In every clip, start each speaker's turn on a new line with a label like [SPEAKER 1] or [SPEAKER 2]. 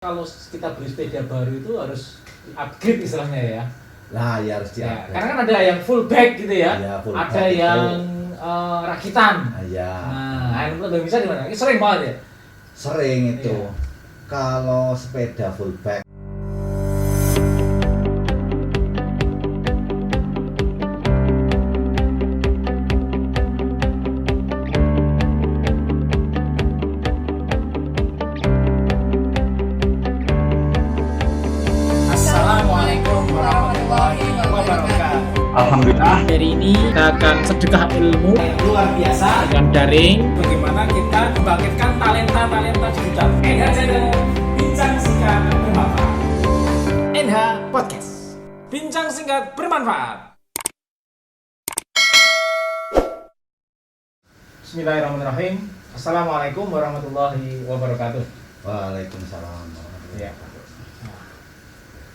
[SPEAKER 1] Kalau kita beli sepeda baru itu harus upgrade istilahnya ya.
[SPEAKER 2] Nah, ya harus
[SPEAKER 1] Ya,
[SPEAKER 2] di-upgrade.
[SPEAKER 1] karena kan ada yang full bag gitu ya.
[SPEAKER 2] Ya, full
[SPEAKER 1] Ada
[SPEAKER 2] bag
[SPEAKER 1] yang
[SPEAKER 2] itu.
[SPEAKER 1] rakitan.
[SPEAKER 2] Ya.
[SPEAKER 1] Nah, belum bisa di mana? Ini sering banget ya.
[SPEAKER 2] Sering itu.
[SPEAKER 1] Iya.
[SPEAKER 2] Kalau sepeda full bag
[SPEAKER 1] Assalamualaikum warahmatullahi wabarakatuh.
[SPEAKER 3] Alhamdulillah.
[SPEAKER 1] Hari ini kita akan sedekah ilmu
[SPEAKER 2] yang luar biasa.
[SPEAKER 1] dengan daring. Bagaimana kita membangkitkan talenta-talenta digital. NH Channel, bincang singkat bermanfaat. NH Podcast, bincang singkat bermanfaat. Bismillahirrahmanirrahim. Assalamualaikum warahmatullahi wabarakatuh.
[SPEAKER 2] Waalaikumsalam warahmatullahi
[SPEAKER 1] Ya.
[SPEAKER 2] wabarakatuh.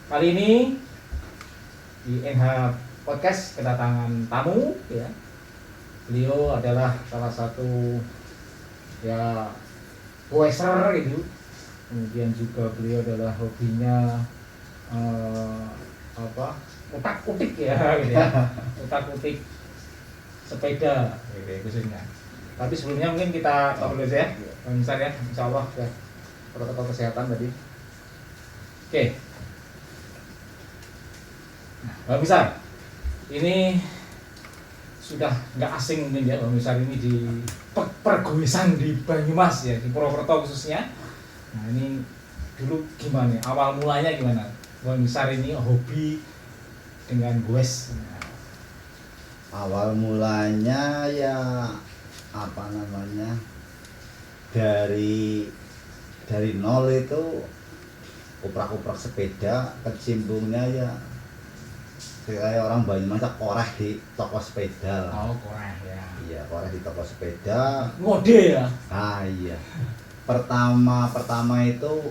[SPEAKER 1] Kali ini di NH Podcast kedatangan tamu ya. Beliau adalah salah satu ya voicer gitu. Kemudian juga beliau adalah hobinya utak-utik ya gitu ya. Utak-utik sepeda gitu ya, khususnya. Tapi sebelumnya mungkin kita tahu dulu ya, Bang ya, insyaallah ya protokol kesehatan tadi. Oke. Bang Misar, ini sudah nggak asing mungkin ya Bang Misar ini di perguisan di Banyumas ya, di Purwokerto khususnya. Nah ini dulu gimana? Awal mulanya gimana? Bang Misar ini hobi dengan goes.
[SPEAKER 2] Awal mulanya ya apa namanya? Dari nol itu uprak-uprak sepeda, kecimpungnya ya kayak orang Banyumas koreh di toko sepeda lah.
[SPEAKER 1] Oh koreh ya.
[SPEAKER 2] Iya, koreh di toko sepeda.
[SPEAKER 1] Ngode ya.
[SPEAKER 2] Ah iya. Pertama itu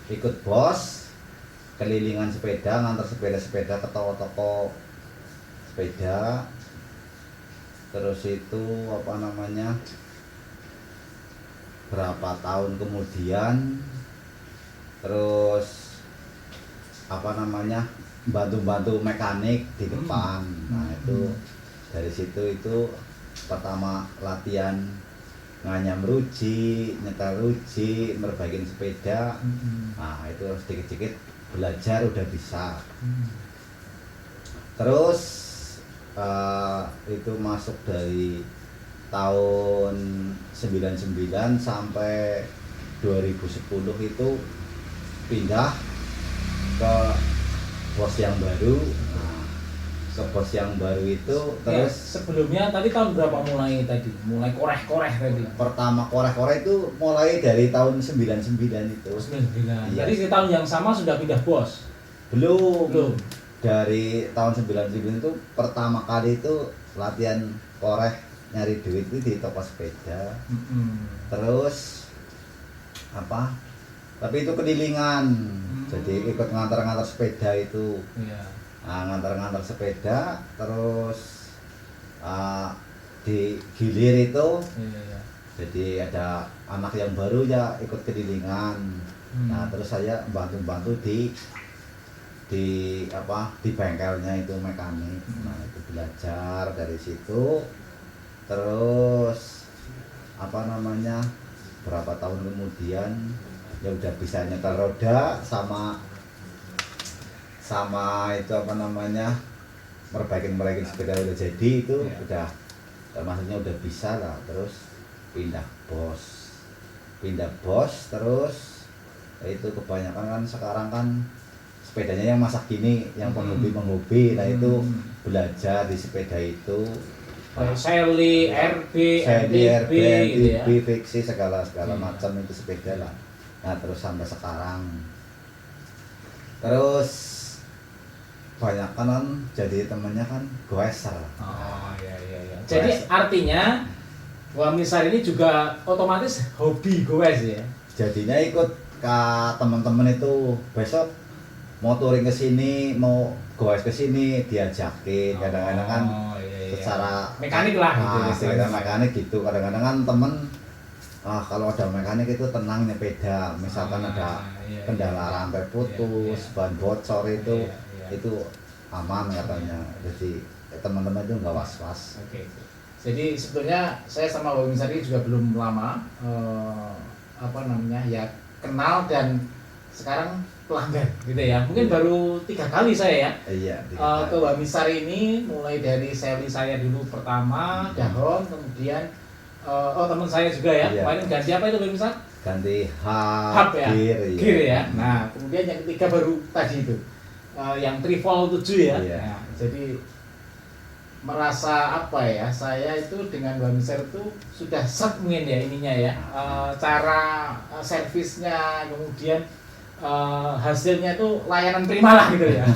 [SPEAKER 2] ikut bos kelilingan sepeda, ngantar sepeda-sepeda ke toko-toko sepeda. Terus itu apa namanya? Berapa tahun kemudian terus apa namanya? Bantu-bantu mekanik di depan. Nah, itu dari situ itu pertama latihan nganyam ruji, nyetel ruji, merbaikin sepeda. Nah, itu sedikit-sedikit belajar udah bisa. Terus itu masuk dari tahun 99 sampai 2010 itu pindah ke bos yang baru. Nah, ke bos yang baru itu terus
[SPEAKER 1] Sebelumnya tadi tahun berapa mulai tadi? Mulai koreh-koreh tadi.
[SPEAKER 2] pertama koreh-koreh itu mulai dari tahun 99 itu.
[SPEAKER 1] 99.
[SPEAKER 2] Iya.
[SPEAKER 1] Jadi di tahun yang sama sudah pindah bos.
[SPEAKER 2] Belum. Dari tahun 99 itu pertama kali itu latihan koreh nyari duit itu di toko sepeda. Terus apa? Tapi itu kelilingan. Jadi ikut ngantar-ngantar sepeda itu.
[SPEAKER 1] Iya.
[SPEAKER 2] Nah, ngantar-ngantar sepeda terus di gilir itu.
[SPEAKER 1] Iya.
[SPEAKER 2] Jadi ada anak yang baru ya ikut kelilingan. Nah, terus saya bantu-bantu di bengkelnya itu mekanik. Nah, itu belajar dari situ. Terus apa namanya? Berapa tahun kemudian ya udah bisa nyetel roda sama itu apa namanya? Merbaikin sepeda udah jadi itu.
[SPEAKER 1] Ya.
[SPEAKER 2] Udah maksudnya udah bisa lah. Terus pindah bos terus itu kebanyakan kan sekarang kan sepedanya yang masa kini yang penghobi nah itu belajar di sepeda itu
[SPEAKER 1] Sally, RB,
[SPEAKER 2] RB,
[SPEAKER 1] gitu ya.
[SPEAKER 2] fiksi segala
[SPEAKER 1] Iya.
[SPEAKER 2] macam itu sepeda lah. Nah terus sampai sekarang terus banyak kan jadi temennya kan goeser.
[SPEAKER 1] Oh iya. Jadi artinya Bang Misar ini juga otomatis hobi goes ya.
[SPEAKER 2] Jadinya ikut ke teman-teman itu besok mau touring ke sini, mau goes ke sini diajakin. Kadang-kadang kan
[SPEAKER 1] iya.
[SPEAKER 2] secara
[SPEAKER 1] mekanik lah gitu.
[SPEAKER 2] secara mekanik gitu. Kadang-kadang kan temen kalau ada mekanik itu tenang nyepeda, misalkan ada
[SPEAKER 1] iya,
[SPEAKER 2] kendala
[SPEAKER 1] iya.
[SPEAKER 2] rantai putus,
[SPEAKER 1] Iya, iya.
[SPEAKER 2] ban bocor itu
[SPEAKER 1] Iya, iya.
[SPEAKER 2] itu aman katanya. Jadi teman-teman itu nggak was-was.
[SPEAKER 1] Oke. Jadi sebetulnya saya sama Mbak Misari juga belum lama ya kenal dan sekarang pelanggan gitu ya. Mungkin
[SPEAKER 2] Iya.
[SPEAKER 1] baru 3 kali saya ya
[SPEAKER 2] Iya.
[SPEAKER 1] ke Mbak Misari ini, mulai dari seli saya dulu pertama, dahon, kemudian teman saya juga ya.
[SPEAKER 2] Iya.
[SPEAKER 1] Kemarin ganti apa itu Mbak Misari?
[SPEAKER 2] Ganti
[SPEAKER 1] Hub ya,
[SPEAKER 2] gear,
[SPEAKER 1] gear ya. Nah kemudian yang ketiga baru tadi itu yang triple 7 ya.
[SPEAKER 2] Iya.
[SPEAKER 1] Nah, jadi merasa apa ya, saya itu dengan Mbak Miser itu sudah set mungkin ya ininya ya, cara servisnya, kemudian hasilnya itu layanan prima lah gitu ya.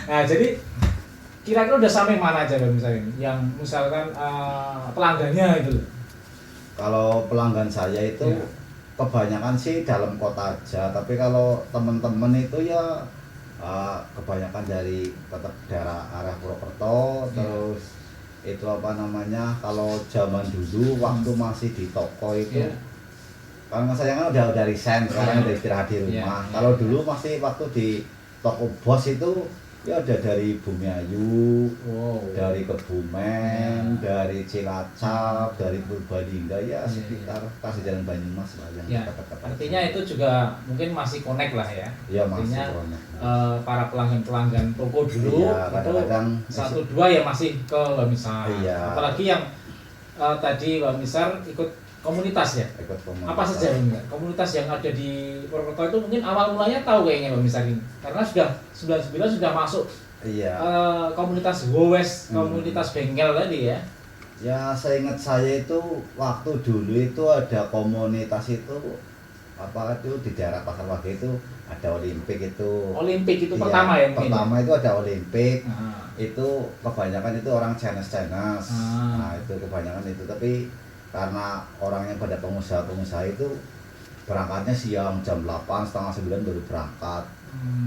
[SPEAKER 1] Nah jadi kira-kira udah sampai mana aja Mbak Miser ini yang misalkan pelanggannya itu?
[SPEAKER 2] Kalau pelanggan saya itu
[SPEAKER 1] Iya.
[SPEAKER 2] kebanyakan sih dalam kota aja, tapi kalau teman-teman itu ya kebanyakan dari tetap daerah arah Purwokerto.
[SPEAKER 1] Iya.
[SPEAKER 2] Terus itu apa namanya, kalau zaman dulu waktu masih di toko itu
[SPEAKER 1] Iya.
[SPEAKER 2] kan saya kan udah resign, sekarang
[SPEAKER 1] Iya.
[SPEAKER 2] udah istirahat di rumah.
[SPEAKER 1] Iya.
[SPEAKER 2] Kalau dulu masih waktu di toko bos itu ya ada dari Bumiayu,
[SPEAKER 1] Wow.
[SPEAKER 2] dari Kebumen,
[SPEAKER 1] Ya.
[SPEAKER 2] dari Cilacap, dari Purbalingga, ya
[SPEAKER 1] Iya,
[SPEAKER 2] sekitar kasih jalan Banyumas lah yang
[SPEAKER 1] Ya,
[SPEAKER 2] dekat-dekat aja.
[SPEAKER 1] artinya itu juga mungkin masih connect lah ya.
[SPEAKER 2] Ya masih
[SPEAKER 1] artinya
[SPEAKER 2] connect.
[SPEAKER 1] para pelanggan toko dulu
[SPEAKER 2] Iya,
[SPEAKER 1] itu
[SPEAKER 2] kadang-kadang
[SPEAKER 1] 1-2 ya masih ke Mbak Misar.
[SPEAKER 2] Iya.
[SPEAKER 1] Apalagi yang tadi Mbak Misar ikut komunitas ya.
[SPEAKER 2] ikut komunitas.
[SPEAKER 1] Apa saja Mbak? Komunitas yang ada di Purwokerto itu mungkin awal mulanya tahu kayaknya Mbak Misar ini. Karena sudah 99 sudah masuk
[SPEAKER 2] Iya.
[SPEAKER 1] komunitas Gowes, komunitas bengkel tadi ya.
[SPEAKER 2] Ya seingat saya itu waktu dulu itu ada komunitas itu apa itu di daerah Pasar Wage itu ada Olimpik itu.
[SPEAKER 1] Olimpik itu
[SPEAKER 2] Iya,
[SPEAKER 1] pertama ya mungkin.
[SPEAKER 2] pertama itu ada Olimpik.
[SPEAKER 1] Nah,
[SPEAKER 2] Itu kebanyakan itu orang Chinese. Nah itu kebanyakan itu, tapi karena orangnya pada pengusaha itu berangkatnya siang jam 8, setengah 9 baru berangkat.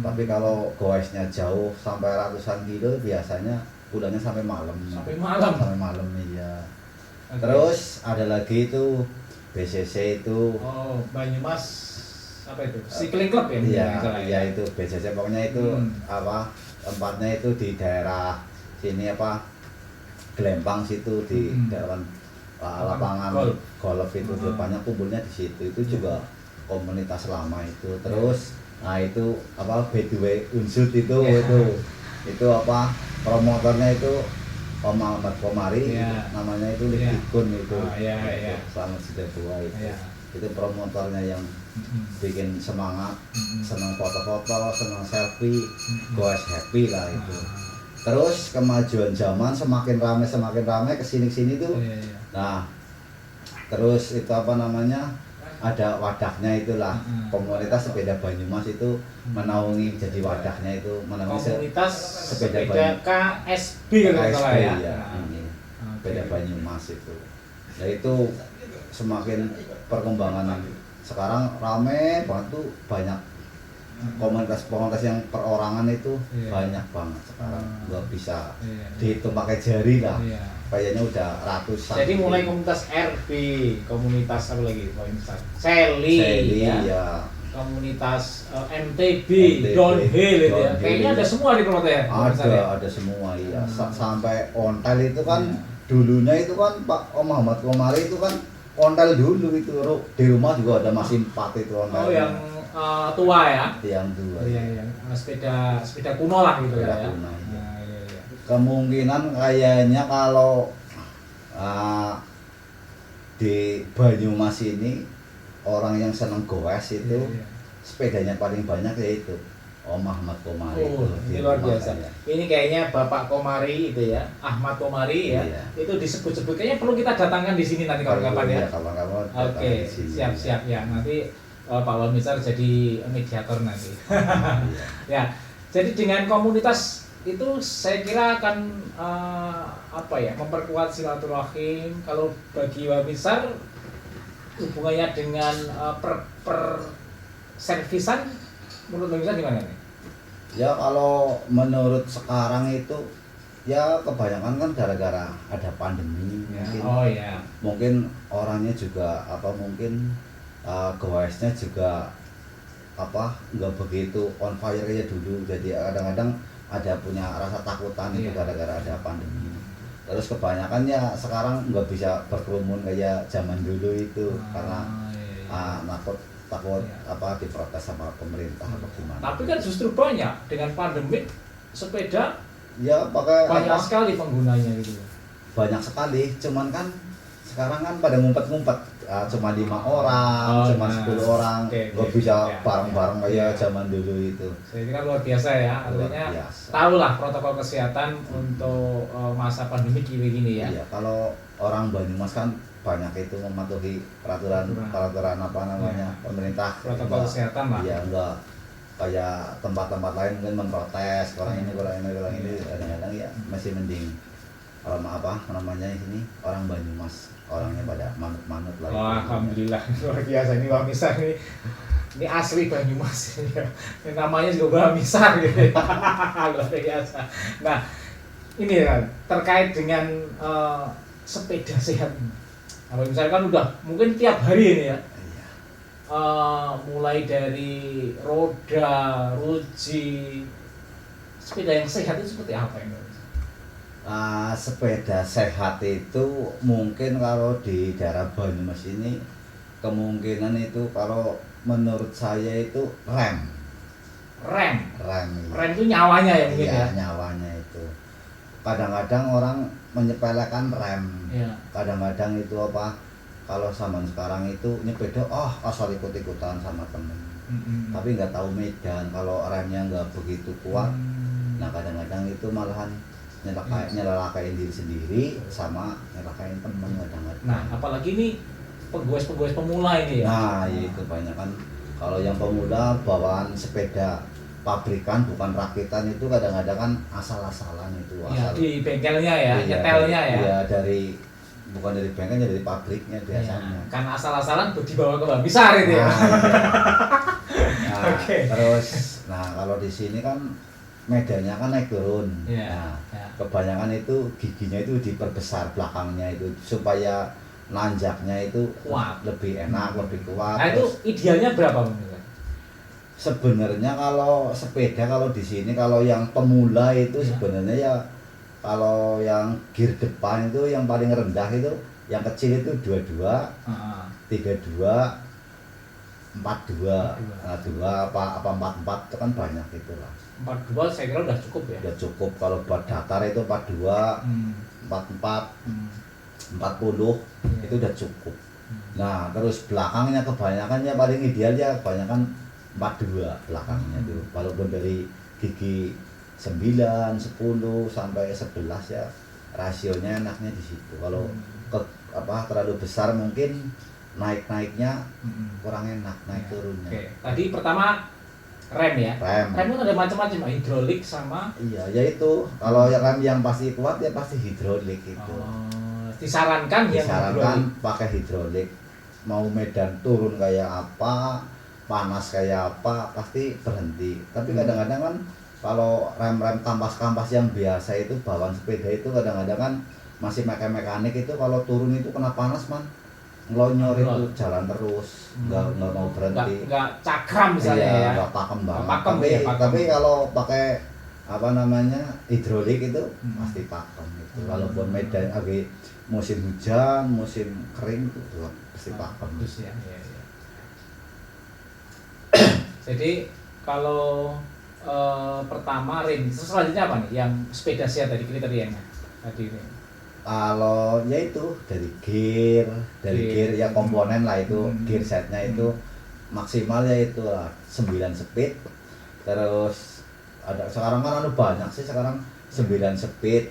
[SPEAKER 2] Tapi kalau goesnya jauh sampai ratusan kilo biasanya pulangnya sampai malam.
[SPEAKER 1] sampai malam.
[SPEAKER 2] Sampai malam iya.
[SPEAKER 1] Oke.
[SPEAKER 2] Terus ada lagi itu BCC itu.
[SPEAKER 1] Oh, Banyumas apa itu? Cycling Club ya? mungkin
[SPEAKER 2] Iya,
[SPEAKER 1] nggak salah
[SPEAKER 2] iya itu BCC pokoknya itu apa tempatnya itu di daerah sini apa Gelempang situ di daerah lapangan golf itu depannya kumpulnya di situ. Itu juga komunitas lama itu. Terus nah itu apa Bedway Unsut itu itu apa promotornya itu Om Ahmad Komari, namanya itu Lidikun itu.
[SPEAKER 1] Iya.
[SPEAKER 2] Selamat Sidabuah itu.
[SPEAKER 1] Iya.
[SPEAKER 2] Itu promotornya yang bikin semangat, senang foto-foto, senang selfie, goes happy lah itu. Terus kemajuan zaman semakin ramai kesini tuh.
[SPEAKER 1] Iya.
[SPEAKER 2] Nah, terus itu apa namanya, ada wadahnya itulah. Komunitas sepeda Banyumas itu menaungi jadi wadahnya itu, menaungi
[SPEAKER 1] Komunitas
[SPEAKER 2] sepeda
[SPEAKER 1] KSB kalau nggak salah ya.
[SPEAKER 2] ya, ini sepeda Banyumas itu. Nah itu semakin perkembangan sekarang rame banget tuh, banyak komunitas yang perorangan itu banyak banget sekarang, nggak bisa dihitung pakai jari lah.
[SPEAKER 1] Iya.
[SPEAKER 2] Kayaknya udah ratusan.
[SPEAKER 1] Jadi mulai komunitas RB, komunitas apa lagi? Komunitas Seli,
[SPEAKER 2] ya.
[SPEAKER 1] Komunitas MTB, downhill itu ya. Kayaknya ada semua di Purwokerto ya.
[SPEAKER 2] Ada semua iya. Sampai ontel itu kan dulunya itu kan Pak Om Ahmad Komari itu kan ontel dulu itu, di rumah juga ada masih 4 itu ontel.
[SPEAKER 1] Oh yang tua ya?
[SPEAKER 2] Yang tua.
[SPEAKER 1] Iya. Sepeda kuno lah gitu
[SPEAKER 2] Sepeda
[SPEAKER 1] ya.
[SPEAKER 2] kuno, iya.
[SPEAKER 1] Iya.
[SPEAKER 2] Kemungkinan kayaknya kalau di Banyumas ini orang yang seneng goes itu sepedanya paling banyak yaitu Om Ahmad Komari.
[SPEAKER 1] Oh, ini luar biasa. Ini kayaknya Bapak Komari itu ya, Ahmad Komari ya.
[SPEAKER 2] Iya.
[SPEAKER 1] Itu disebut-sebut kayaknya perlu kita datangkan di sini nanti kapan-kapan ya.
[SPEAKER 2] Kapan-kapan.
[SPEAKER 1] Oke, siap ya. Nanti Pak Wamisar jadi mediator nanti. Ya, jadi dengan komunitas itu saya kira akan memperkuat silaturahim. Kalau bagi Wamisar hubungannya dengan per servisan menurut Wamisar gimana nih?
[SPEAKER 2] Ya kalau menurut sekarang itu Ya kebanyakan kan gara-gara ada pandemi
[SPEAKER 1] Ya.
[SPEAKER 2] mungkin.
[SPEAKER 1] Oh ya.
[SPEAKER 2] Mungkin orangnya juga apa mungkin goesnya juga apa nggak begitu on fire kayak dulu, jadi kadang-kadang ada punya rasa takutan itu
[SPEAKER 1] Iya.
[SPEAKER 2] gara-gara ada pandemi. Terus kebanyakan ya sekarang nggak bisa berkerumun kayak zaman dulu itu karena
[SPEAKER 1] Iya.
[SPEAKER 2] takut
[SPEAKER 1] Iya.
[SPEAKER 2] apa diprotes sama pemerintah atau gimana.
[SPEAKER 1] Tapi kan justru banyak dengan pandemik sepeda
[SPEAKER 2] Ya pakai
[SPEAKER 1] banyak
[SPEAKER 2] apa,
[SPEAKER 1] sekali penggunanya gitu.
[SPEAKER 2] banyak sekali, cuman kan sekarang kan pada ngumpet-ngumpet, cuma 5 orang,
[SPEAKER 1] Oh,
[SPEAKER 2] cuma
[SPEAKER 1] nah.
[SPEAKER 2] 10 orang,
[SPEAKER 1] Oke,
[SPEAKER 2] nggak
[SPEAKER 1] oke.
[SPEAKER 2] bisa
[SPEAKER 1] Ya,
[SPEAKER 2] bareng-bareng
[SPEAKER 1] ya,
[SPEAKER 2] kayak
[SPEAKER 1] ya.
[SPEAKER 2] zaman dulu itu.
[SPEAKER 1] Saya kira luar biasa ya,
[SPEAKER 2] Luar
[SPEAKER 1] artinya
[SPEAKER 2] biasa.
[SPEAKER 1] tahulah protokol kesehatan untuk masa pandemi gini ya.
[SPEAKER 2] Iya, kalau orang Banyumas kan banyak itu mematuhi peraturan apa namanya
[SPEAKER 1] Ya.
[SPEAKER 2] pemerintah.
[SPEAKER 1] Protokol kesehatan lah.
[SPEAKER 2] Iya, enggak kayak tempat-tempat lain mungkin memprotes orang ini kadang-kadang ya masih mending apa namanya ini orang Banyumas orangnya pada manut-manut lah.
[SPEAKER 1] Wah, alhamdulillah luar biasa ini Wah Misar ini asli Banyumas ini ya. Ini namanya juga Wah Misar gitu. Luar biasa. Nah, ini ya terkait dengan sepeda sehat ini. Nah, misalkan kan udah mungkin tiap hari ini ya.
[SPEAKER 2] Iya.
[SPEAKER 1] Mulai dari roda, ruji, sepeda yang sehat itu seperti apa ini?
[SPEAKER 2] Sepeda sehat itu mungkin kalau di daerah Banyumas ini kemungkinan itu kalau menurut saya itu rem
[SPEAKER 1] Rem
[SPEAKER 2] iya.
[SPEAKER 1] itu nyawanya ya mungkin
[SPEAKER 2] Iya,
[SPEAKER 1] ya.
[SPEAKER 2] nyawanya itu kadang-kadang orang menyepelekan rem.
[SPEAKER 1] Iya.
[SPEAKER 2] Kadang-kadang itu apa kalau zaman sekarang itu nyepeda asal ikut-ikutan sama temen, tapi nggak tahu medan kalau remnya nggak begitu kuat. Nah kadang-kadang itu malahan nyelakain diri sendiri sama nyelakain temen kadang-kadang.
[SPEAKER 1] Nah, apalagi ini pegawai-pegawai pemula ini ya.
[SPEAKER 2] Nah itu banyak kan kalau yang pemula bawaan sepeda pabrikan bukan rakitan itu kadang-kadang kan asal-asalan itu
[SPEAKER 1] Ya,
[SPEAKER 2] asal
[SPEAKER 1] di bengkelnya ya,
[SPEAKER 2] iya,
[SPEAKER 1] nyetelnya ya.
[SPEAKER 2] iya bukan dari bengkelnya dari pabriknya biasanya.
[SPEAKER 1] Iya, karena asal-asalan tuh dibawa ke Mbak Misar itu ya.
[SPEAKER 2] Nah, iya. Nah,
[SPEAKER 1] Oke.
[SPEAKER 2] terus kalau di sini kan medannya kan naik turun.
[SPEAKER 1] Iya,
[SPEAKER 2] Nah,
[SPEAKER 1] ya.
[SPEAKER 2] kebanyakan itu giginya itu diperbesar belakangnya itu supaya nanjaknya itu
[SPEAKER 1] Kuat.
[SPEAKER 2] lebih enak, lebih kuat.
[SPEAKER 1] Nah, itu
[SPEAKER 2] Terus
[SPEAKER 1] idealnya berapa Mbak Misar?
[SPEAKER 2] sebenarnya kalau sepeda kalau di sini kalau yang pemula itu
[SPEAKER 1] Ya.
[SPEAKER 2] sebenarnya ya kalau yang gear depan itu yang paling rendah itu yang kecil itu 22,
[SPEAKER 1] Heeh.
[SPEAKER 2] 32, 42.
[SPEAKER 1] 42.
[SPEAKER 2] Nah, 2 apa 44 itu kan banyak itulah.
[SPEAKER 1] 42 saya kira udah cukup ya.
[SPEAKER 2] Udah cukup kalau buat datar itu 42,
[SPEAKER 1] Hmm.
[SPEAKER 2] 44,
[SPEAKER 1] Hmm.
[SPEAKER 2] 40
[SPEAKER 1] Iya.
[SPEAKER 2] itu udah cukup.
[SPEAKER 1] Hmm.
[SPEAKER 2] Nah, terus belakangnya kebanyakannya paling ideal ya kebanyakan 42 belakangnya itu. Walaupun dari gigi 9, 10 sampai 11 ya rasionya enaknya di situ. Kalau terlalu besar mungkin naiknya kurang enak, naik
[SPEAKER 1] Ya.
[SPEAKER 2] turunnya.
[SPEAKER 1] Oke. Tadi pertama rem ya.
[SPEAKER 2] Rem.
[SPEAKER 1] Rem itu ada macam-macam, hidrolik sama
[SPEAKER 2] Iya, ya itu. Kalau rem yang pasti kuat ya pasti hidrolik itu.
[SPEAKER 1] disarankan yang
[SPEAKER 2] Disarankan
[SPEAKER 1] hidrolik.
[SPEAKER 2] pakai hidrolik. Mau medan turun kayak apa, panas kayak apa, pasti berhenti. Tapi kadang-kadang kan kalau rem-rem kampas-kampas yang biasa itu bawaan sepeda itu kadang-kadang kan masih mekanik itu kalau turun itu kena panas man ngelonyor itu jalan terus nggak mau berhenti.
[SPEAKER 1] Nggak cakram misalnya
[SPEAKER 2] Iya,
[SPEAKER 1] ya.
[SPEAKER 2] nggak pakem banget.
[SPEAKER 1] Pakem
[SPEAKER 2] tapi
[SPEAKER 1] ya, pakem.
[SPEAKER 2] tapi kalau pakai apa namanya hidrolik itu pasti
[SPEAKER 1] Hmm.
[SPEAKER 2] pakem itu. Walaupun medan lagi musim hujan, musim kering itu pasti pakem.
[SPEAKER 1] Bagus ya. Iya, iya. Jadi kalau pertama rim, terus selanjutnya apa nih? Yang sepeda sehat tadi kriterianya tadi ini.
[SPEAKER 2] Kalau ya itu dari gear
[SPEAKER 1] Gear.
[SPEAKER 2] ya komponen lah itu gear
[SPEAKER 1] Hmm.
[SPEAKER 2] setnya itu maksimal ya itu 9 speed. Terus ada sekarang kan banyak sih sekarang 9 speed,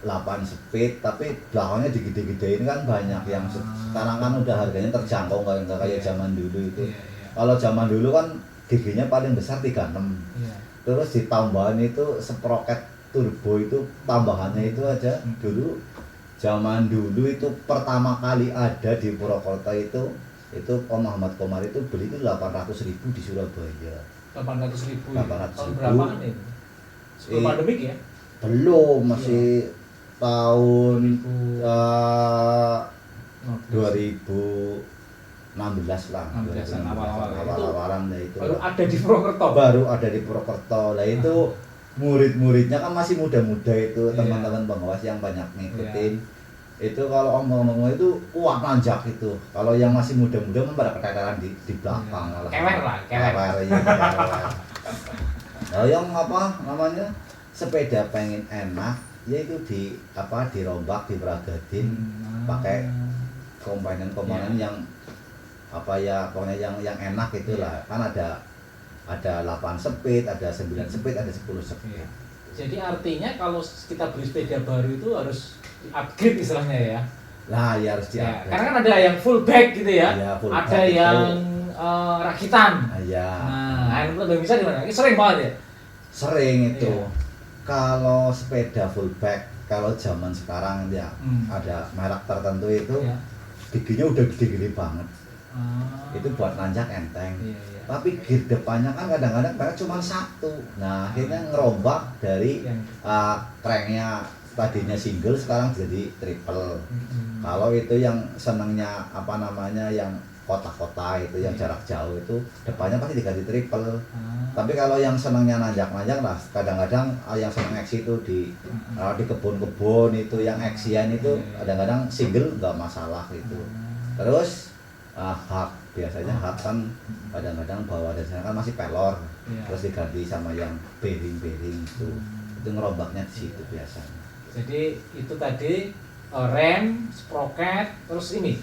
[SPEAKER 2] 8 speed, tapi belakangnya digede-gedein kan banyak yang sekarang kan udah harganya terjangkau nggak kayak
[SPEAKER 1] Iya.
[SPEAKER 2] zaman dulu itu.
[SPEAKER 1] Iya, iya.
[SPEAKER 2] Kalau zaman dulu kan giginya paling besar 36.
[SPEAKER 1] Iya.
[SPEAKER 2] Terus ditambahin itu sprocket turbo itu tambahannya itu aja dulu zaman dulu itu pertama kali ada di Purwokerto itu Om Muhammad Komar itu beli itu 800.000 di Surabaya.
[SPEAKER 1] 800.000.
[SPEAKER 2] 800.000.
[SPEAKER 1] Tahun berapa kan itu? Sebelum
[SPEAKER 2] Iya.
[SPEAKER 1] pandemik ya?
[SPEAKER 2] Belum, masih tahun 2016 lah,
[SPEAKER 1] 16-an awal-awal ya.
[SPEAKER 2] awal-awalan lah itu.
[SPEAKER 1] Baru ada di Purwokerto.
[SPEAKER 2] Baru ada di Purwokerto. Lah itu murid-muridnya kan masih muda-muda itu,
[SPEAKER 1] Iya.
[SPEAKER 2] teman-teman pengawas yang banyak ngikutin. Itu kalau omong-omong itu kuat nanjak itu. Kalau yang masih muda-muda kan pada keteteran di belakang malah.
[SPEAKER 1] Kewer lah, kewer.
[SPEAKER 2] Iya, kewer. Nah, yang apa namanya? Sepeda pengen enak, ya itu dirombak, diperagadin, pakai komponen-komponen yang apa ya, pokoknya yang enak itulah. Kan ada 8 speed, ada 9 speed, ada 10 speed.
[SPEAKER 1] Iya. Jadi artinya kalau kita beli sepeda baru itu harus di-upgrade istilahnya ya.
[SPEAKER 2] Nah, ya harus
[SPEAKER 1] Ya,
[SPEAKER 2] di-upgrade.
[SPEAKER 1] karena kan ada yang full bag gitu ya.
[SPEAKER 2] Iya, full
[SPEAKER 1] ada
[SPEAKER 2] bag itu.
[SPEAKER 1] yang rakitan.
[SPEAKER 2] Iya.
[SPEAKER 1] Nah, yang bisa di mana? Ini sering banget ya.
[SPEAKER 2] Sering itu.
[SPEAKER 1] Iya.
[SPEAKER 2] Kalau sepeda full bag, kalau zaman sekarang ya ada merek tertentu itu
[SPEAKER 1] Iya.
[SPEAKER 2] giginya udah gede-gede banget.
[SPEAKER 1] Ah.
[SPEAKER 2] Itu buat nanjak enteng.
[SPEAKER 1] Iya, iya.
[SPEAKER 2] Tapi gear depannya kan kadang-kadang cuma satu. Nah, akhirnya ngerombak dari
[SPEAKER 1] Yang-
[SPEAKER 2] cranknya tadinya single sekarang jadi triple. Kalau itu yang senangnya apa namanya yang kota-kota itu yang
[SPEAKER 1] Iya.
[SPEAKER 2] jarak jauh itu depannya pasti diganti triple.
[SPEAKER 1] Ah.
[SPEAKER 2] Tapi kalau yang senangnya nanjak-nanjak lah, kadang-kadang yang senang X itu di kebun-kebun itu yang X-ian itu kadang-kadang single nggak masalah gitu. Terus hak biasanya hak kan kadang-kadang bawah dan sana kan masih pelor,
[SPEAKER 1] Iya.
[SPEAKER 2] terus diganti sama yang bearing-bearing itu ngerombaknya di situ biasanya.
[SPEAKER 1] Jadi itu tadi rem, sprocket, terus ini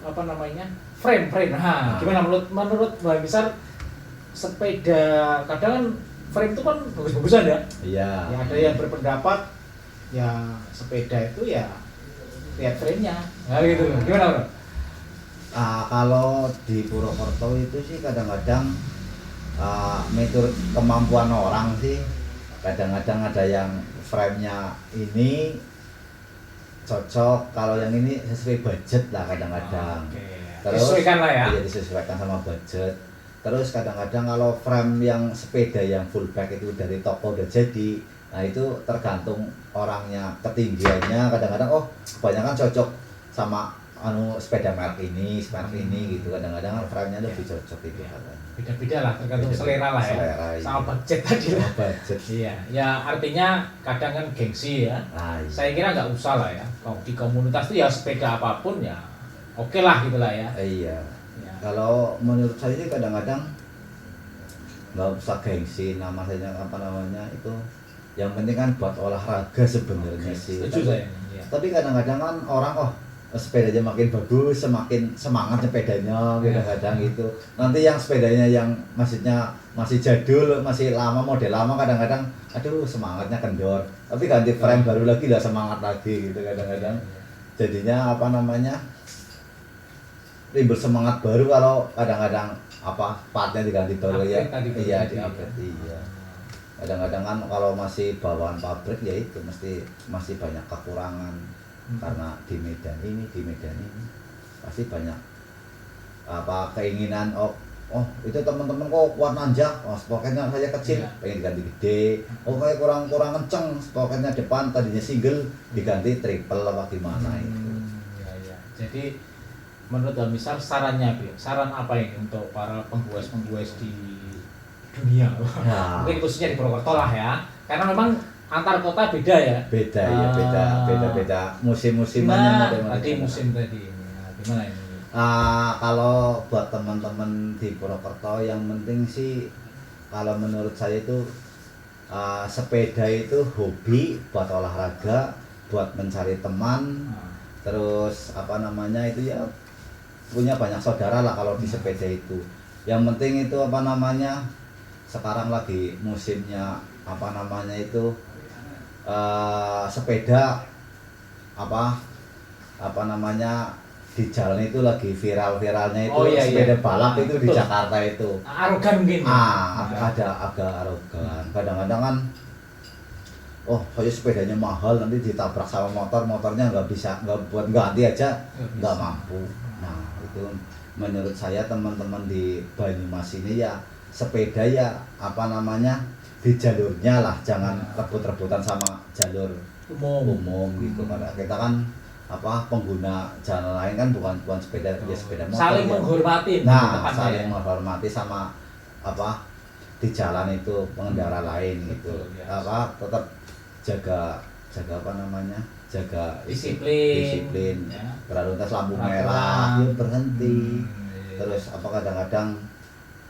[SPEAKER 1] apa namanya frame. Nah, gimana menurut Mbak Misar sepeda kadang kan frame itu kan bagus-bagusan ya.
[SPEAKER 2] Iya.
[SPEAKER 1] Ya ada yang berpendapat ya sepeda itu ya lihat frame-nya. Nah, gitu. Gimana, Bro?
[SPEAKER 2] Kalau di Purwokerto itu sih kadang-kadang menurut kemampuan orang sih, kadang-kadang ada yang frame-nya ini cocok, kalau yang ini sesuai budget lah kadang-kadang.
[SPEAKER 1] Oke.
[SPEAKER 2] Terus
[SPEAKER 1] Disesuaikan lah ya.
[SPEAKER 2] Iya, disesuaikan sama budget. Terus kadang-kadang kalau frame yang sepeda yang full bag itu dari toko udah jadi, nah itu tergantung orangnya, ketinggiannya. Kadang-kadang kebanyakan cocok sama sepeda merek ini gitu. Kadang-kadang frame-nya lebih cocok itu katanya.
[SPEAKER 1] Beda-beda lah tergantung
[SPEAKER 2] Beda-beda.
[SPEAKER 1] selera lah ya.
[SPEAKER 2] Selera, iya.
[SPEAKER 1] Sama budget tadi lah.
[SPEAKER 2] Sama budget.
[SPEAKER 1] Iya, ya artinya kadang kan gengsi ya.
[SPEAKER 2] Nah, iya.
[SPEAKER 1] Saya kira nggak usah lah ya. Kalau di komunitas itu ya sepeda apapun ya oke lah gitu lah ya.
[SPEAKER 2] Iya.
[SPEAKER 1] Ya.
[SPEAKER 2] Kalau menurut saya sih kadang-kadang nggak usah gengsi, namanya apa namanya itu. Yang penting kan buat olahraga sebenarnya sih.
[SPEAKER 1] Setuju saya. Ya.
[SPEAKER 2] Tapi kadang-kadang kan orang sepedanya makin bagus, semakin semangat sepedanya kadang-kadang gitu. Nanti yang sepedanya yang maksudnya masih jadul, masih lama, model lama kadang-kadang aduh semangatnya kendor. Tapi ganti frame baru lagi lah semangat lagi gitu kadang-kadang. Jadinya apa namanya? Timbul semangat baru kalau kadang-kadang partnya diganti baru ya. Iya, di-upgrade. Iya. Kadang-kadang kan kalau masih bawaan pabrik ya itu masih banyak kekurangan. Karena di Medan ini pasti banyak keinginan itu teman-teman kok kuat nanjak, sproketnya saya kecil pengen diganti gede, kayak kurang kenceng sproketnya depan tadinya single diganti triple apa gimana itu.
[SPEAKER 1] Ya. Jadi menurut Mbak Misar saran apa ini untuk para penggues di dunia?
[SPEAKER 2] Nah.
[SPEAKER 1] Mungkin khususnya di Purwokerto lah ya, karena memang antar kota beda ya.
[SPEAKER 2] Beda musim-musiman.
[SPEAKER 1] Tadi musim tadi. Nah, gimana ini?
[SPEAKER 2] Kalau buat teman-teman di Purwokerto yang penting sih kalau menurut saya itu sepeda itu hobi buat olahraga, buat mencari teman, terus apa namanya itu ya punya banyak saudara lah kalau di sepeda itu. Yang penting itu apa namanya sekarang lagi musimnya apa namanya itu sepeda apa namanya di jalan itu lagi viral-viralnya itu sepeda balap itu di Jakarta itu.
[SPEAKER 1] Arogan mungkin.
[SPEAKER 2] Ada agak arogan. Kadang-kadang kan saya sepedanya mahal nanti ditabrak sama motornya nggak buat ganti aja nggak mampu. Nah itu menurut saya teman-teman di Banyumas ini ya sepeda ya apa namanya di jalurnya lah, jangan rebut-rebutan sama jalur umum gitu. Karena kita kan pengguna jalan lain kan bukan sepeda, ya sepeda motor.
[SPEAKER 1] Saling
[SPEAKER 2] ya.
[SPEAKER 1] menghormati.
[SPEAKER 2] Nah, saling menghormati sama di jalan itu pengendara lain gitu.
[SPEAKER 1] Ya.
[SPEAKER 2] Tetap jaga jaga
[SPEAKER 1] disiplin
[SPEAKER 2] ya.
[SPEAKER 1] Ya.
[SPEAKER 2] Berlalu lintas lampu
[SPEAKER 1] Peraturan.
[SPEAKER 2] merah, yuk berhenti.
[SPEAKER 1] Iya.
[SPEAKER 2] Terus kadang-kadang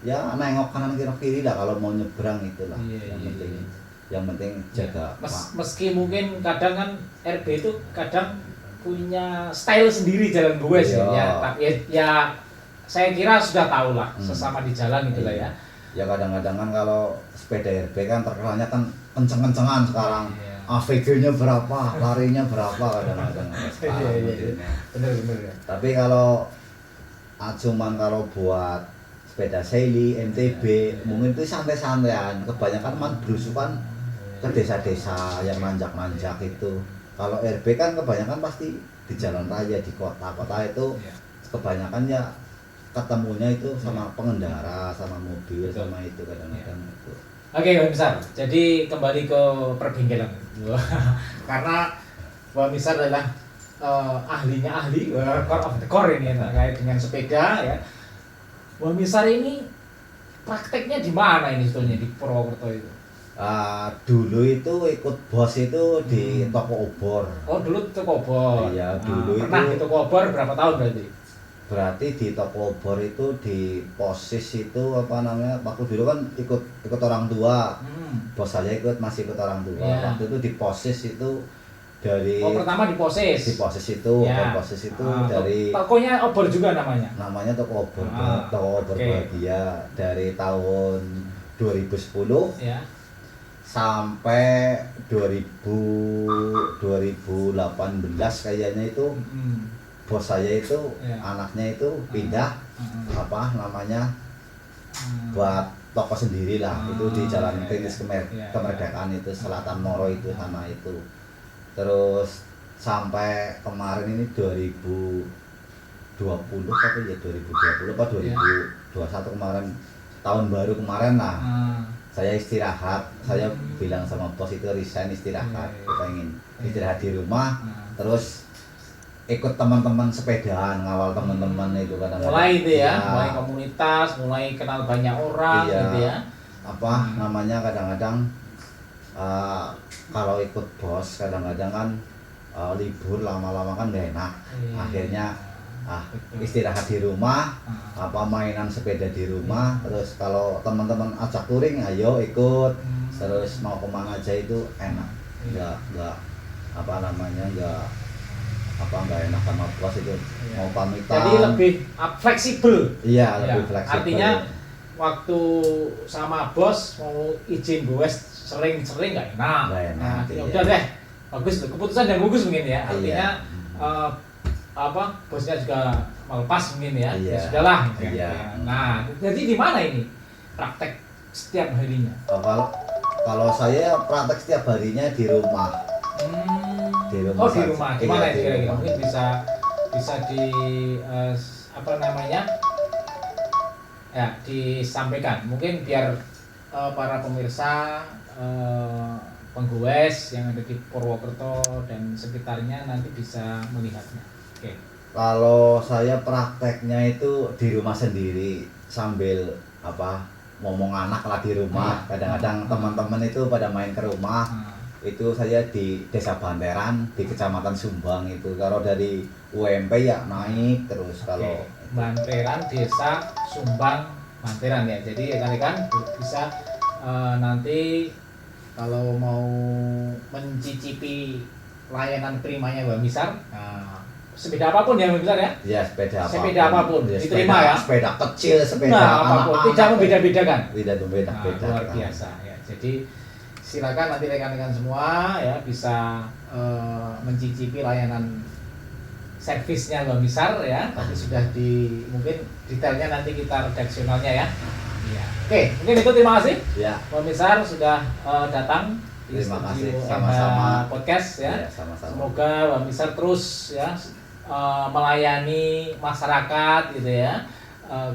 [SPEAKER 2] ya nengok kanan kiri lah kalau mau nyebrang itulah.
[SPEAKER 1] Iya,
[SPEAKER 2] yang penting jaga.
[SPEAKER 1] Meski mungkin kadang kan RB itu kadang punya style sendiri jalan goes ya. Tapi ya saya kira sudah tahu lah sesama di jalan itulah ya.
[SPEAKER 2] Ya kadang-kadang kan kalau sepeda RB kan terkenalnya kan kenceng-kencengan sekarang. AVG-nya berapa, larinya berapa kadang-kadang.
[SPEAKER 1] Iya. Bener ya.
[SPEAKER 2] Tapi kalau cuman kalau buat sepeda Sally, MTB, mungkin itu santai-santaian. Kebanyakan berusukan ke desa-desa yang nanjak-nanjak itu. Kalau RB kan kebanyakan pasti di jalan raya, di kota-kota itu kebanyakan ya ketemunya itu sama pengendara, sama mobil, sama itu kadang-kadang itu.
[SPEAKER 1] Oke, Mbak Misar. Jadi kembali ke perbengkelan. Karena Mbak Misar adalah ahlinya ahli, core of the core ini terkait dengan sepeda ya. Mbak Misar ini prakteknya di mana ini sebetulnya di Purwokerto itu?
[SPEAKER 2] Dulu itu ikut bos itu di toko obor.
[SPEAKER 1] Oh, dulu toko obor.
[SPEAKER 2] Iya, dulu
[SPEAKER 1] pernah di toko obor berapa tahun berarti?
[SPEAKER 2] Berarti di toko obor itu di posis itu waktu dulu kan ikut orang tua. Bos saya masih ikut orang tua. Waktu itu di posis itu dari
[SPEAKER 1] pertama di posis.
[SPEAKER 2] Di posis itu, posis itu dari
[SPEAKER 1] tokonya obor juga namanya.
[SPEAKER 2] Namanya toko obor, toko obor Bahagia dari tahun 2010 sampai 2018 kayaknya itu. Bos saya itu anaknya itu pindah buat toko sendiri lah, itu di Jalan Klinis Kemerdekaan itu Selatan Moro itu sana itu. Terus sampai kemarin ini 2020 apa ya 2020 apa 2021 kemarin tahun baru kemarin lah. Saya istirahat, saya bilang sama bos itu resign istirahat, pengen istirahat di rumah, terus ikut teman-teman sepedaan, ngawal teman-teman itu kadang-kadang.
[SPEAKER 1] Mulai itu ya, mulai komunitas, mulai kenal banyak orang gitu ya.
[SPEAKER 2] Kadang-kadang kalau ikut bos kadang-kadang kan libur lama-lama kan gak enak. Akhirnya istirahat di rumah, mainan sepeda di rumah, terus kalau teman-teman ajak touring ayo ikut, terus mau kemana aja itu enak. Nggak enak sama bos itu mau pamitan.
[SPEAKER 1] Jadi lebih fleksibel.
[SPEAKER 2] Iya, lebih fleksibel.
[SPEAKER 1] Artinya waktu sama bos mau izin goes sering-sering nggak enak. Nah, udah deh, bagus keputusan yang bagus mungkin ya. Artinya bosnya juga melepas mungkin ya. Ya sudahlah. Nah, jadi di mana ini praktek setiap harinya?
[SPEAKER 2] Kalau saya praktek setiap harinya di rumah. Di rumah.
[SPEAKER 1] Gimana kira-kira? Mungkin bisa di disampaikan. Mungkin biar para pemirsa penggoes yang ada di Purwokerto dan sekitarnya nanti bisa melihatnya. Oke.
[SPEAKER 2] Kalau saya prakteknya itu di rumah sendiri sambil ngomong anak lah di rumah. Kadang-kadang teman-teman itu pada main ke rumah. Itu saya di Desa Banteran di Kecamatan Sumbang itu. Kalau dari UMP ya naik terus. Kalau
[SPEAKER 1] Banteran, Desa Sumbang, Banteran ya. Jadi rekan-rekan bisa nanti kalau mau mencicipi layanan primanya Mbak Misar, sepeda apapun ya Mbak Misar ya?
[SPEAKER 2] Ya sepeda
[SPEAKER 1] apapun
[SPEAKER 2] ya,
[SPEAKER 1] diterima ya.
[SPEAKER 2] Sepeda kecil, sepeda
[SPEAKER 1] apapun, tidak membeda-bedakan.
[SPEAKER 2] Tidak membeda-bedakan.
[SPEAKER 1] Luar biasa ya. Jadi silakan nanti rekan-rekan semua ya bisa mencicipi layanan servisnya Mbak Misar ya. Tadi sudah mungkin detailnya nanti kita redaksionalnya ya. Oke, mungkin itu terima kasih.
[SPEAKER 2] Ya.
[SPEAKER 1] Mbak Misar sudah datang di
[SPEAKER 2] terima kasih
[SPEAKER 1] studio
[SPEAKER 2] sama-sama
[SPEAKER 1] podcast ya.
[SPEAKER 2] Sama-sama.
[SPEAKER 1] Semoga Mbak Misar terus ya melayani masyarakat gitu ya.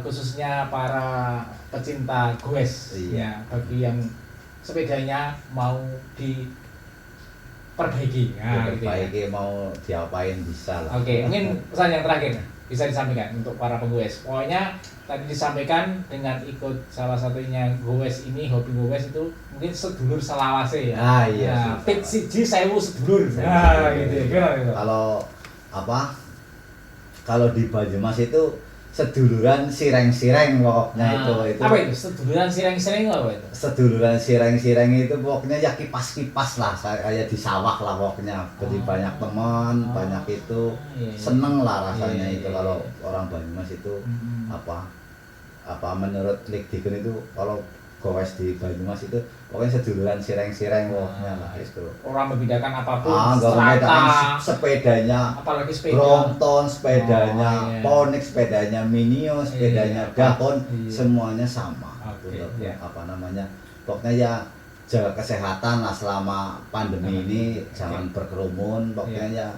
[SPEAKER 1] Khususnya para pecinta goes ya, bagi yang sepedanya mau diperbaiki. Nah, gitu ya.
[SPEAKER 2] Diperbaiki mau diapain bisa lah.
[SPEAKER 1] Oke, mungkin pesan yang terakhir bisa disampaikan untuk para penggoes. Pokoknya tadi disampaikan dengan ikut salah satunya goes ini, hobi goes itu mungkin sedulur selawase ya.
[SPEAKER 2] Ah iya.
[SPEAKER 1] Nah, pit siji 1000 sedulur.
[SPEAKER 2] Sewu
[SPEAKER 1] Nah,
[SPEAKER 2] sedulur.
[SPEAKER 1] gitu ya. Gimana itu?
[SPEAKER 2] Kalau di Banyumas itu seduluran sireng-sireng pokoknya itu.
[SPEAKER 1] Apa itu? Seduluran sireng-sireng apa itu?
[SPEAKER 2] Seduluran sireng-sireng itu pokoknya ya kipas-kipas lah, kayak di sawah lah pokoknya. Jadi
[SPEAKER 1] Oh.
[SPEAKER 2] banyak teman,
[SPEAKER 1] Oh.
[SPEAKER 2] banyak itu
[SPEAKER 1] Iya, iya.
[SPEAKER 2] seneng lah rasanya
[SPEAKER 1] Iya,
[SPEAKER 2] itu
[SPEAKER 1] iya,
[SPEAKER 2] kalau
[SPEAKER 1] iya.
[SPEAKER 2] orang Banyumas itu
[SPEAKER 1] Hmm.
[SPEAKER 2] apa menurut Lik Dikun itu kalau gowes di Banyumas itu pokoknya seduluran sireng-sireng pokoknya lah itu.
[SPEAKER 1] Orang membedakan apapun,
[SPEAKER 2] Nggak
[SPEAKER 1] strata,
[SPEAKER 2] membedakan sepedanya
[SPEAKER 1] apalagi sepeda.
[SPEAKER 2] Brompton, sepedanya
[SPEAKER 1] Oh, iya.
[SPEAKER 2] Phoenix, sepedanya Mio, sepedanya
[SPEAKER 1] Iya.
[SPEAKER 2] Dahon,
[SPEAKER 1] Iya.
[SPEAKER 2] semuanya sama.
[SPEAKER 1] Oke,
[SPEAKER 2] Gitu.
[SPEAKER 1] iya.
[SPEAKER 2] Apa namanya? Pokoknya ya jaga kesehatan lah selama pandemi ini, jangan berkerumun, pokoknya ya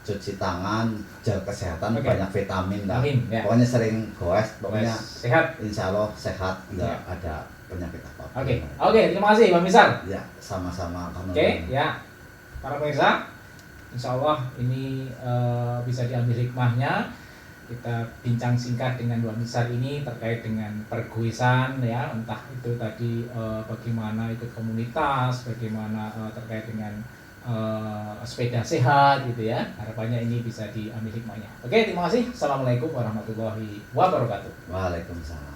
[SPEAKER 2] cuci tangan, jaga kesehatan,
[SPEAKER 1] Oke.
[SPEAKER 2] banyak vitamin lah.
[SPEAKER 1] Amin, ya.
[SPEAKER 2] Pokoknya sering goes, pokoknya
[SPEAKER 1] sehat.
[SPEAKER 2] insya Allah sehat, nggak
[SPEAKER 1] Ya.
[SPEAKER 2] ada penyakit apa-apa.
[SPEAKER 1] Oke, terima kasih Bang Misal.
[SPEAKER 2] Ya, sama-sama.
[SPEAKER 1] Oke, ya. Para pemirsa, insya Allah ini bisa diambil hikmahnya. Kita bincang singkat dengan Bang Misal ini terkait dengan pergoesan ya, entah itu tadi bagaimana ikut komunitas, bagaimana terkait dengan sepeda sehat gitu ya. Harapannya ini bisa diambil hikmahnya. Oke, terima kasih. Assalamualaikum warahmatullahi wabarakatuh.
[SPEAKER 2] Waalaikumsalam.